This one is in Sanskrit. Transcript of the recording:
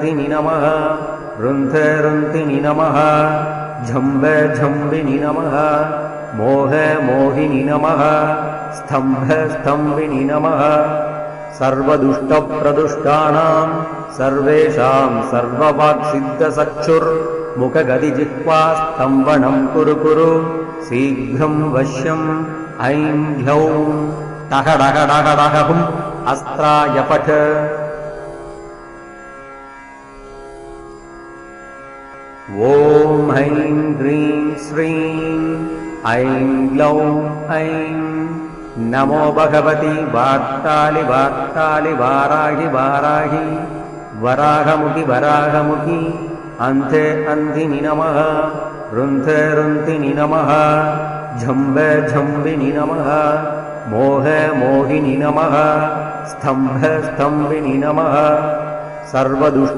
नमः रुन्ध रुन्तिनि नमः झम्ब झम्बिनि नमः मोह मोहिनि नमः स्तम्भ स्तम्भिनि नमः सर्वदुष्टप्रदुष्टानां सर्वेषां सर्ववाक्सिद्धचक्षुर्मुखगदिजिह्वा स्तम्भनं कुरु कुरु शीघ्रं वश्यम् ऐं ह्लौं टहडहडहडहुम् अस्त्राय पठ। ॐ ऐं ह्रीं श्रीं ऐं ग्लौं ऐं नमो भगवति वाक्कालि वाक्कालि वाराहि वाराहि वराहमुखि वराहमुखि अन्धे अन्धिनि नमः रुन्ध रुन्तिनि नमः झम्ब झम्बिनि नमः मोह मोहिनि नमः स्तम्भ स्तम्भिनि नमः सर्वदुष्ट